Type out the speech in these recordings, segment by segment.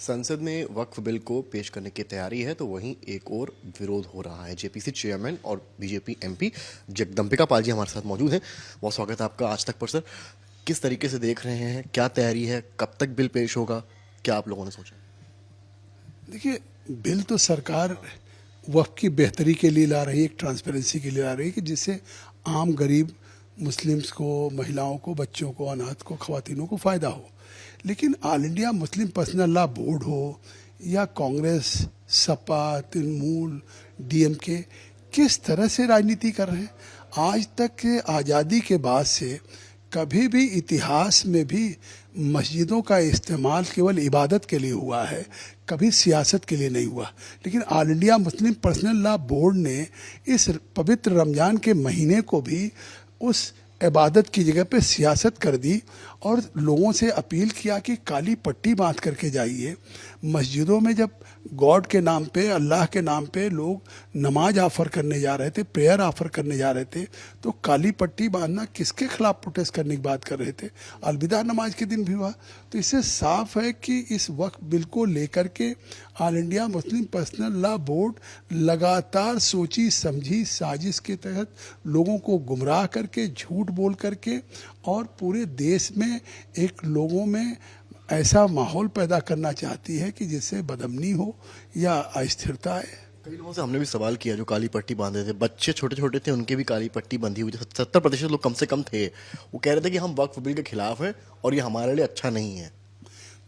संसद में वक्फ बिल को पेश करने की तैयारी है तो वहीं एक और विरोध हो रहा है। जेपीसी चेयरमैन और बीजेपी एमपी जगदम्बिका पाल जी हमारे साथ मौजूद हैं। बहुत स्वागत है आपका आज तक पर। सर, किस तरीके से देख रहे हैं, क्या तैयारी है, कब तक बिल पेश होगा, क्या आप लोगों ने सोचा? देखिए, बिल तो सरकार वक्फ की बेहतरी के लिए ला रही है, एक ट्रांसपेरेंसी के लिए ला रही है कि जिससे आम गरीब मुस्लिम्स को, महिलाओं को, बच्चों को, अनाथ को, ख़वातीनों को फ़ायदा हो। लेकिन all India Muslim personal law board हो या कांग्रेस, सपा, तृणमूल, डीएमके किस तरह से राजनीति कर रहे हैं। आज तक के आज़ादी के बाद से कभी भी इतिहास में भी मस्जिदों का इस्तेमाल केवल इबादत के लिए हुआ है, कभी सियासत के लिए नहीं हुआ। लेकिन all India Muslim personal law board ने इस पवित्र रमज़ान के महीने को भी उस इबादत की जगह पे सियासत कर दी और लोगों से अपील किया कि काली पट्टी बांध करके जाइए। मस्जिदों में जब गॉड के नाम पे, अल्लाह के नाम पे लोग नमाज ऑफ़र करने जा रहे थे, प्रेयर ऑफ़र करने जा रहे थे, तो काली पट्टी बांधना किसके खिलाफ प्रोटेस्ट करने की बात कर रहे थे? अलविदा नमाज के दिन भी हुआ। तो इससे साफ है कि इस वक्त बिल को लेकर के all India Muslim personal law board लगातार सोची समझी साजिश के तहत लोगों को गुमराह करके, झूठ बोल करके और पूरे देश में एक लोगों में ऐसा माहौल पैदा करना चाहती है कि जिससे बदअमनी हो या अस्थिरता है। कई लोगों से हमने भी सवाल किया जो काली पट्टी बांधे थे, बच्चे छोटे छोटे थे, उनके भी काली पट्टी बंधी हुई थी। 70% लोग कम से कम थे, वो कह रहे थे कि हम वक्फ बिल के खिलाफ हैं और ये हमारे लिए अच्छा नहीं है।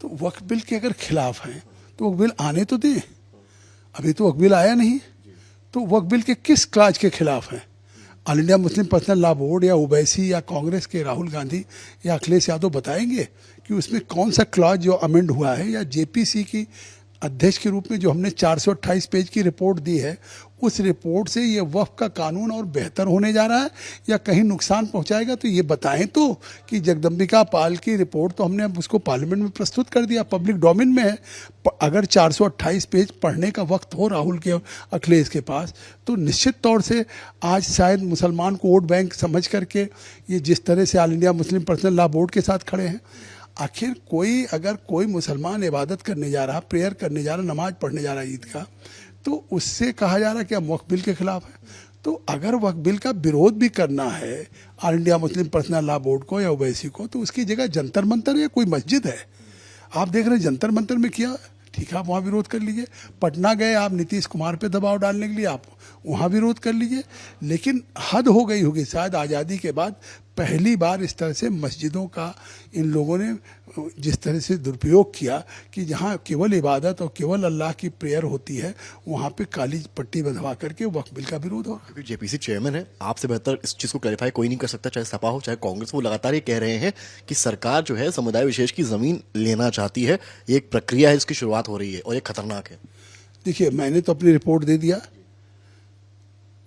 तो वक्फ बिल के अगर खिलाफ हैं तो वक्फ बिल आने तो दें। अभी तो वक्फ बिल आया नहीं, तो वक्फ बिल के किस क्लाज के खिलाफ हैं? All India Muslim personal law board या ओवैसी या कांग्रेस के राहुल गांधी या अखिलेश यादव बताएंगे कि उसमें कौन सा क्लॉज जो अमेंड हुआ है, या जेपीसी की अध्यक्ष के रूप में जो हमने 428 पेज की रिपोर्ट दी है, उस रिपोर्ट से ये वक्फ का कानून और बेहतर होने जा रहा है या कहीं नुकसान पहुंचाएगा? तो ये बताएं तो कि जगदम्बिका पाल की रिपोर्ट तो हमने अब उसको पार्लियामेंट में प्रस्तुत कर दिया, पब्लिक डोमेन में है। अगर 428 पेज पढ़ने का वक्त हो राहुल के, अखिलेश के पास, तो निश्चित तौर से आज शायद मुसलमान को वोट बैंक समझ करके ये जिस तरह से all India Muslim personal law board के साथ खड़े हैं। आखिर अगर कोई मुसलमान इबादत करने जा रहा, प्रेयर करने जा रहा, नमाज पढ़ने जा रहा ईद का, तो उससे कहा जा रहा है कि हम वक्फ बिल के खिलाफ हैं। तो अगर वक्फ बिल का विरोध भी करना है all India Muslim personal law board को या ओवैसी को, तो उसकी जगह जंतर मंतर या कोई मस्जिद है, आप देख रहे हैं जंतर मंतर में किया, ठीक है, आप वहाँ विरोध कर लीजिए। पटना गए आप नीतीश कुमार पे दबाव डालने के लिए, आप वहाँ विरोध कर लीजिए। लेकिन हद हो गई होगी शायद आज़ादी के बाद पहली बार इस तरह से मस्जिदों का इन लोगों ने जिस तरह से दुरुपयोग किया कि जहाँ केवल इबादत और केवल अल्लाह की प्रेयर होती है, वहाँ पे काली पट्टी बंधवा करके वक्फ बिल का विरोध हो। क्योंकि जेपीसी चेयरमैन है, आपसे बेहतर इस चीज़ को क्लैरिफाई कोई नहीं कर सकता, चाहे सपा हो चाहे कांग्रेस। वो लगातार ये कह रहे हैं कि सरकार जो है समुदाय विशेष की ज़मीन लेना चाहती है, ये एक प्रक्रिया है, इसकी शुरुआत हो रही है और ये खतरनाक है। देखिए, मैंने तो अपनी रिपोर्ट दे दिया।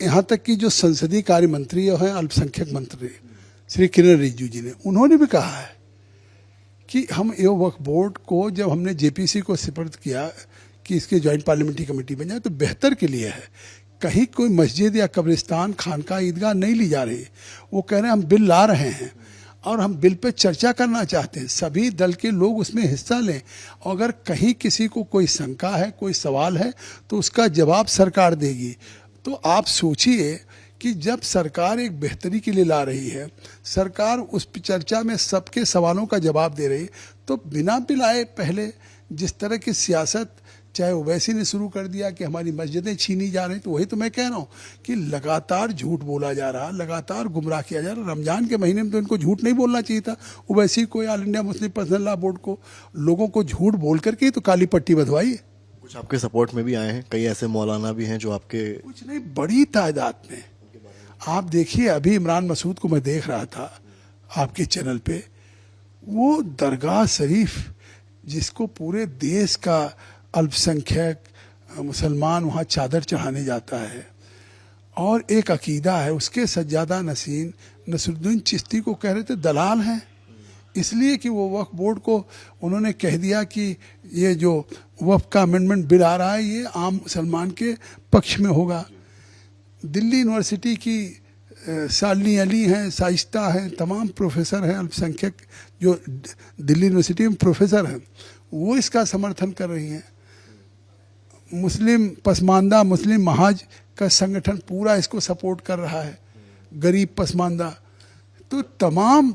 यहाँ तक कि जो संसदीय कार्य मंत्री हैं, अल्पसंख्यक मंत्री श्री किरण रिजिजू जी ने, उन्होंने भी कहा है कि हम ये वक्फ बोर्ड को जब हमने जेपीसी को सुपुर्द किया कि इसकी ज्वाइंट पार्लियामेंट्री कमेटी बन जाए तो बेहतर के लिए है। कहीं कोई मस्जिद या कब्रिस्तान, खानका, ईदगाह नहीं ली जा रही। वो कह रहे हैं हम बिल ला रहे हैं और हम बिल पे चर्चा करना चाहते हैं, सभी दल के लोग उसमें हिस्सा लें। अगर कहीं किसी को कोई शंका है, कोई सवाल है, तो उसका जवाब सरकार देगी। तो आप सोचिए कि जब सरकार एक बेहतरी के लिए ला रही है, सरकार उस चर्चा में सबके सवालों का जवाब दे रही, तो बिना बिल आए पहले जिस तरह की सियासत चाहे ओवैसी ने शुरू कर दिया कि हमारी मस्जिदें छीनी जा रही, तो वही तो मैं कह रहा हूँ कि लगातार झूठ बोला जा रहा, लगातार गुमराह किया जा रहा। रमज़ान के महीने में तो इनको झूठ नहीं बोलना चाहिए था, ओवैसी को या all India Muslim personal law board को। लोगों को झूठ बोल करके तो काली पट्टी बंधवाई। कुछ आपके सपोर्ट में भी आए हैं, कई ऐसे मौलाना भी हैं जो आपके, कुछ नहीं, बड़ी तादाद में। आप देखिए, अभी इमरान मसूद को मैं देख रहा था आपके चैनल पे, वो दरगाह शरीफ जिसको पूरे देश का अल्पसंख्यक मुसलमान वहाँ चादर चढ़ाने जाता है और एक अकीदा है, उसके सज्जादा नसीन नसरुद्दीन चिश्ती को कह रहे थे दलाल हैं, इसलिए कि वो वक्फ बोर्ड को उन्होंने कह दिया कि ये जो वक्फ का अमेंडमेंट बिल आ रहा है ये आम मुसलमान के पक्ष में होगा। दिल्ली यूनिवर्सिटी की शालिनी अली हैं, शाइस्ता हैं, तमाम प्रोफेसर हैं अल्पसंख्यक जो दिल्ली यूनिवर्सिटी में प्रोफेसर हैं, वो इसका समर्थन कर रही हैं। मुस्लिम पसमानदा मुस्लिम महाज का संगठन पूरा इसको सपोर्ट कर रहा है, गरीब पसमानदा। तो तमाम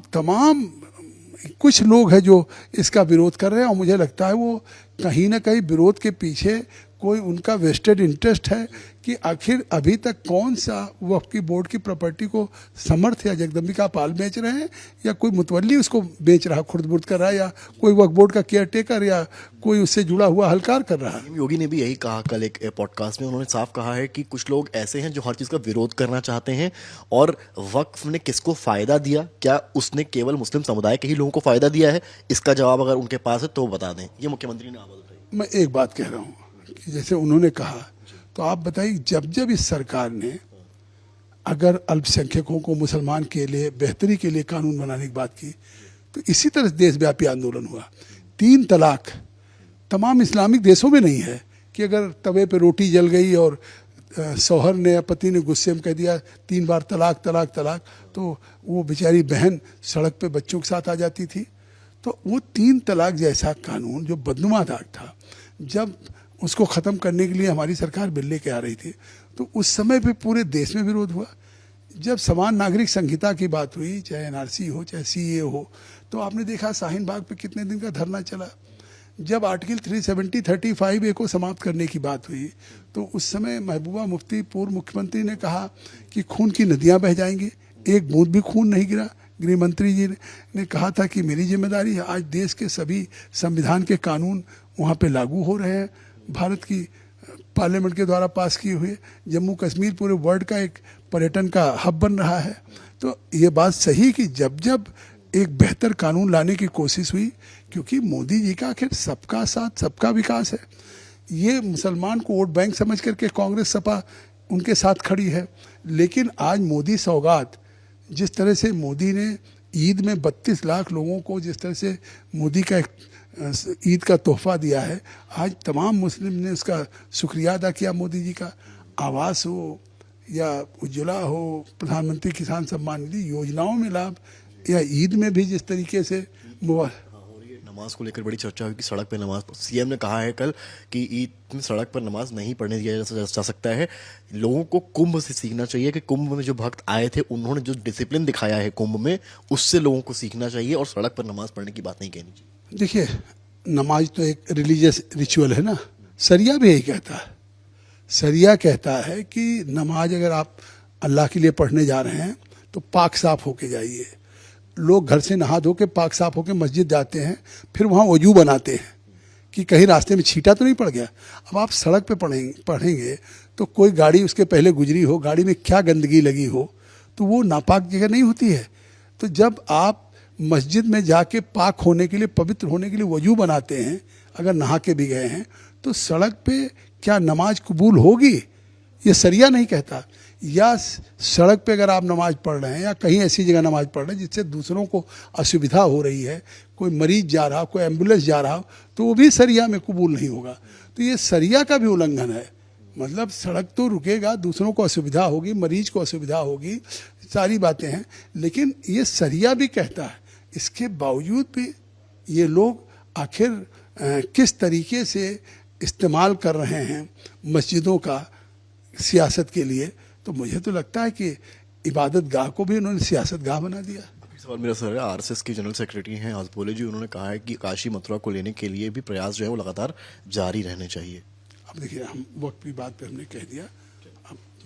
कुछ लोग हैं जो इसका विरोध कर रहे हैं, और मुझे लगता है वो कहीं ना कहीं विरोध के पीछे कोई उनका वेस्टेड इंटरेस्ट है कि आखिर अभी तक कौन सा वक्फ की बोर्ड की प्रॉपर्टी को समर्थ या जगदम्बिका पाल बेच रहे हैं, या कोई मुतवल्ली उसको बेच रहा, खुर्द-बुर्द कर रहा है, या कोई वक्फ बोर्ड का केयर टेकर या कोई उससे जुड़ा हुआ हलकार कर रहा है। सीएम योगी ने भी यही कहा कल एक पॉडकास्ट में। उन्होंने साफ कहा है कि कुछ लोग ऐसे हैं जो हर चीज़ का विरोध करना चाहते हैं, और वक्फ ने किसको फ़ायदा दिया, क्या उसने केवल मुस्लिम समुदाय के ही लोगों को फ़ायदा दिया है? इसका जवाब अगर उनके पास है तो वो बता दें। ये मुख्यमंत्री ने आवाज़ उठाई। मैं एक बात कह रहा हूँ कि जैसे उन्होंने कहा, तो आप बताइए, जब इस सरकार ने अगर अल्पसंख्यकों को, मुसलमान के लिए बेहतरी के लिए कानून बनाने की बात की, तो इसी तरह देशव्यापी आंदोलन हुआ। 3 तलाक तमाम इस्लामिक देशों में नहीं है कि अगर तवे पे रोटी जल गई और शौहर ने या पति ने गुस्से में कह दिया 3 बार तलाक तलाक तलाक, तो वो बेचारी बहन सड़क पे बच्चों के साथ आ जाती थी। तो वो 3 तलाक जैसा कानून जो बदनुमा था, जब उसको ख़त्म करने के लिए हमारी सरकार बिल लेके आ रही थी, तो उस समय पे पूरे देश में विरोध हुआ। जब समान नागरिक संहिता की बात हुई, चाहे एनआरसी हो चाहे सीए हो, तो आपने देखा शाहीन बाग पे कितने दिन का धरना चला। जब आर्टिकल 370 35A को समाप्त करने की बात हुई, तो उस समय महबूबा मुफ्ती पूर्व मुख्यमंत्री ने कहा कि खून की नदियाँ बह जाएंगी, एक बूंद भी खून नहीं गिरा। गृह मंत्री जी ने कहा था कि मेरी जिम्मेदारी है। आज देश के सभी संविधान के कानून वहाँ पे लागू हो रहे हैं, भारत की पार्लियामेंट के द्वारा पास किए हुए। जम्मू कश्मीर पूरे वर्ल्ड का एक पर्यटन का हब बन रहा है। तो ये बात सही कि जब एक बेहतर कानून लाने की कोशिश हुई, क्योंकि मोदी जी का आखिर सबका साथ सबका विकास है। ये मुसलमान को वोट बैंक समझ करके कांग्रेस सपा उनके साथ खड़ी है, लेकिन आज मोदी सौगात, जिस तरह से मोदी ने ईद में 32 लाख लोगों को जिस तरह से मोदी का ईद का तोहफा दिया है, आज तमाम मुस्लिम ने उसका शुक्रिया अदा किया। मोदी जी का आवास हो या उज्ज्वला हो, प्रधानमंत्री किसान सम्मान निधि योजनाओं में लाभ, या ईद में भी जिस तरीके से नमाज को लेकर बड़ी चर्चा हुई कि सड़क पर नमाज, सीएम ने कहा है कल कि ईद में सड़क पर नमाज नहीं पढ़ने दिया जा सकता है। लोगों को कुंभ से सीखना चाहिए कि कुंभ में जो भक्त आए थे उन्होंने जो डिसिप्लिन दिखाया है कुंभ में, उससे लोगों को सीखना चाहिए, और सड़क पर नमाज पढ़ने की बात नहीं कहनी चाहिए। देखिए, नमाज तो एक रिलीजियस रिचुअल है ना, सरिया भी यही कहता है। सरिया कहता है कि नमाज अगर आप अल्लाह के लिए पढ़ने जा रहे हैं तो पाक साफ होके जाइए। लोग घर से नहा धो के पाक साफ होके मस्जिद जाते हैं, फिर वहाँ वजू बनाते हैं कि कहीं रास्ते में छींटा तो नहीं पड़ गया। अब आप सड़क पे पढ़ेंगे तो कोई गाड़ी उसके पहले गुजरी हो, गाड़ी में क्या गंदगी लगी हो, तो वो नापाक जगह नहीं होती है। तो जब आप मस्जिद में जाके पाक होने के लिए, पवित्र होने के लिए वजू बनाते हैं, अगर नहा के भी गए हैं, तो सड़क पे क्या नमाज कबूल होगी? ये सरिया नहीं कहता। या सड़क पे अगर आप नमाज पढ़ रहे हैं या कहीं ऐसी जगह नमाज पढ़ रहे हैं जिससे दूसरों को असुविधा हो रही है, कोई मरीज जा रहा हो, कोई एम्बुलेंस जा रहा हो, तो वो भी सरिया में कबूल नहीं होगा। तो ये सरिया का भी उल्लंघन है। मतलब सड़क तो रुकेगा, दूसरों को असुविधा होगी, मरीज को असुविधा होगी, सारी बातें हैं, लेकिन ये सरिया भी कहता है। इसके बावजूद भी ये लोग आखिर किस तरीके से इस्तेमाल कर रहे हैं मस्जिदों का सियासत के लिए, तो मुझे तो लगता है कि इबादत गाह को भी उन्होंने सियासत गाह बना दिया। सवाल मेरा सर है, आरएसएस के जनरल सेक्रेटरी हैं आजबोले जी, उन्होंने कहा है कि काशी मथुरा को लेने के लिए भी प्रयास जो है वो लगातार जारी रहने चाहिए। अब देखिए, हम वक्त की बात पे हमने कह दिया।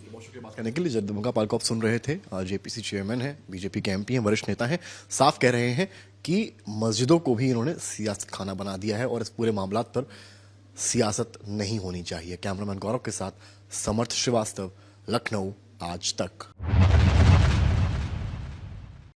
बहुत शुक्रिया बात करने के लिए। जगदम्बिका पाल को आप सुन रहे थे, जेपीसी चेयरमैन है, बीजेपी के एमपी हैं, वरिष्ठ नेता हैं, साफ कह रहे हैं कि मस्जिदों को भी इन्होंने सियासत खाना बना दिया है और इस पूरे मामलात पर सियासत नहीं होनी चाहिए। कैमरामैन गौरव के साथ समर्थ श्रीवास्तव, लखनऊ आज तक।